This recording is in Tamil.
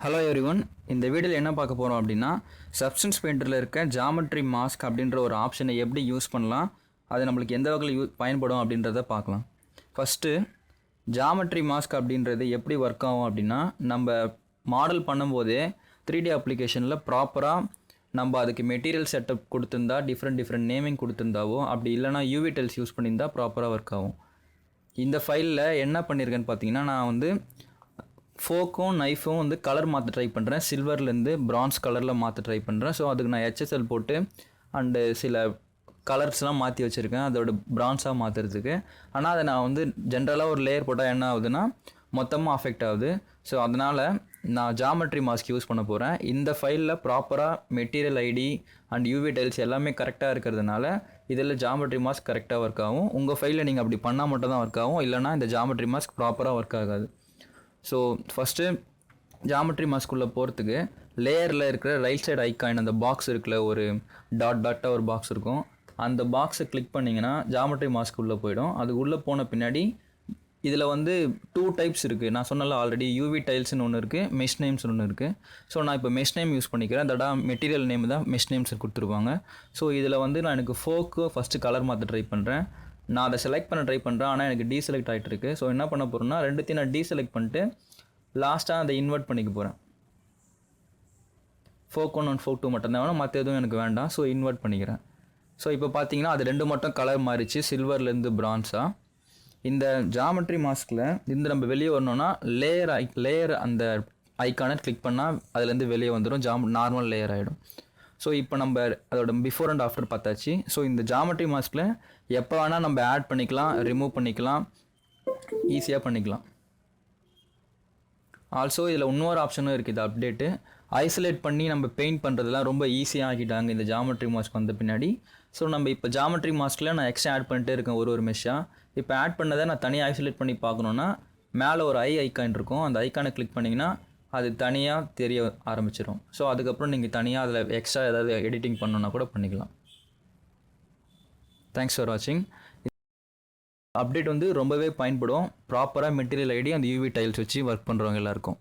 ஹலோ எவ்ரிவன், இந்த வீடியோவில் என்ன பார்க்க போகிறோம் அப்படின்னா சப்ஸ்டன்ஸ் பெயிண்டரில் இருக்க ஜாமெட்ரி மாஸ்க் அப்படின்ற ஒரு ஆப்ஷனை எப்படி யூஸ் பண்ணலாம், அது நம்மளுக்கு எந்த வகையில் பயன்படும் அப்படின்றத பார்க்கலாம். ஃபஸ்ட்டு ஜாமெட்ரி மாஸ்க் அப்படின்றது எப்படி ஒர்க் ஆகும் அப்படின்னா, நம்ம மாடல் பண்ணும்போதே 3D அப்ளிகேஷனில் ப்ராப்பராக நம்ம அதுக்கு மெட்டீரியல் செட்டப் கொடுத்துருந்தா டிஃப்ரெண்ட் நேமிங் கொடுத்துருந்தாவோ, அப்படி இல்லைனா யூவி டைல்ஸ் யூஸ் பண்ணியிருந்தால் ப்ராப்பராக ஒர்க் ஆகும். இந்த ஃபைலில் என்ன பண்ணியிருக்கேன்னு பார்த்தீங்கன்னா, நான் வந்து ஃபோக்கும் நைஃபும் வந்து கலர் மாற்ற ட்ரை பண்ணுறேன். சில்வர்லேருந்து பிரான்ஸ் கலரில் மாற்ற ட்ரை பண்ணுறேன். ஸோ அதுக்கு நான் HSL போட்டு அண்டு சில கலர்ஸ்லாம் மாற்றி வச்சுருக்கேன் அதோட பிரான்ஸாக மாற்றுறதுக்கு. ஆனால் அதை நான் வந்து ஜென்ரலாக ஒரு லேயர் போட்டால் என்ன ஆகுதுன்னா மொத்தமாக அஃபெக்ட் ஆகுது. ஸோ அதனால் நான் ஜாமெட்ரி மாஸ்க் யூஸ் பண்ண போகிறேன். இந்த ஃபைலில் ப்ராப்பராக material ID and UV tiles எல்லாமே கரெக்டாக இருக்கிறதுனால இதில் ஜாமெட்ரி மாஸ்க் கரெக்டாக ஒர்க் ஆகும். உங்கள் ஃபைலில் நீங்கள் அப்படி பண்ணால் மட்டும் தான் ஒர்க் ஆகும், இல்லைனா இந்த ஜாமெட்ரி மாஸ்க் ப்ராப்பராக ஒர்க் ஆகாது. ஸோ ஃபஸ்ட்டு ஜாமெட்ரி மாஸ்க்குள்ளே போகிறதுக்கு லேயரில் இருக்கிற ரைட் சைடு ஐக்கான் அந்த பாக்ஸ் இருக்குல்ல, ஒரு டாட்டாக ஒரு பாக்ஸ் இருக்கும். அந்த பாக்ஸை கிளிக் பண்ணிங்கன்னா ஜாமெட்ரி மாஸ்க் உள்ளே போயிடும். அது உள்ளே போன பின்னாடி இதில் வந்து 2 டைப்ஸ் இருக்குது. நான் சொன்னல ஆல்ரெடி யூவி டைல்ஸ்னு ஒன்று இருக்குது, மெஷ் நேம்ஸ்னு ஒன்று இருக்குது. ஸோ நான் இப்போ மெஷ் நேம் யூஸ் பண்ணிக்கிறேன். அதோட மெட்டீரியல் நேம் தான் மெஷ் நேம்ஸ் கொடுத்துருப்பாங்க. ஸோ இதில் வந்து நான் எனக்கு ஃபோக்கு ஃபஸ்ட்டு கலர் மாற்ற ட்ரை பண்ணுறேன். நான் அதை செலக்ட் பண்ண ட்ரை பண்ணுறேன், ஆனால் எனக்கு டீசெலக்ட் ஆகிட்டு இருக்கு. ஸோ என்ன பண்ண போகிறேன்னா ரெண்டுத்தையும் நான் டீசெலக்ட் பண்ணிட்டு லாஸ்ட்டாக அதை இன்வெர்ட் பண்ணிக்க போகிறேன். ஃபோக் 1 அண்ட் ஃபோக் 2 மட்டும் தான் வேணும், மற்ற எதுவும் எனக்கு வேண்டாம். ஸோ இன்வெர்ட் பண்ணிக்கிறேன். ஸோ இப்போ பார்த்தீங்கன்னா அது ரெண்டு மட்டும் கலர் மாறிச்சு, சில்வர்லேருந்து பிரான்ஸாக. இந்த ஜாமெட்ரி மாஸ்கில் இருந்து நம்ம வெளியே வரணும்னா லேயர் அந்த ஐக்கானை கிளிக் பண்ணால் அதுலேருந்து வெளியே வந்துடும், நார்மல் லேயர் ஆகிடும். ஸோ இப்போ நம்ம அதோட பிஃபோர் அண்ட் ஆஃப்டர் பார்த்தாச்சு. ஸோ இந்த ஜாமெட்ரி மாஸ்கில் எப்போ வேணால் நம்ம ஆட் பண்ணிக்கலாம், ரிமூவ் பண்ணிக்கலாம், ஈஸியாக பண்ணிக்கலாம். ஆல்சோ இதில் இன்னொரு ஆப்ஷனும் இருக்குது, இது அப்டேட்டு. ஐசோலேட் பண்ணி நம்ம பெயிண்ட் பண்ணுறதுலாம் ரொம்ப ஈஸியாக ஆக்கிட்டாங்க இந்த ஜாமெட்ரி மாஸ்க் வந்த பின்னாடி. ஸோ நம்ம இப்போ ஜாமெட்ரி மாஸ்கில் நான் எக்ஸ்ட்ரா ஆட் பண்ணிட்டே இருக்கேன் ஒரு மெஷ்ஷாக. இப்போ ஆட் பண்ணதை நான் தனியாக ஐசோலேட் பண்ணி பார்க்கணுன்னா மேலே ஒரு ஐக்கான் இருக்கும், அந்த ஐக்கானை கிளிக் பண்ணிங்கன்னா அது தனியாக தெரிய ஆரம்பிச்சிடும். ஸோ அதுக்கப்புறம் நீங்கள் தனியாக அதில் எக்ஸ்ட்ரா ஏதாவது எடிட்டிங் பண்ணணுன்னா கூட பண்ணிக்கலாம். தேங்க்ஸ் ஃபார் வாட்சிங். அப்டேட் வந்து ரொம்பவே பயன்படும். ப்ராப்பராக மெட்டீரியல் ஐடி அந்த யூவி டைல்ஸ் வச்சு ஒர்க் பண்ணுறவங்க எல்லாருக்கும்.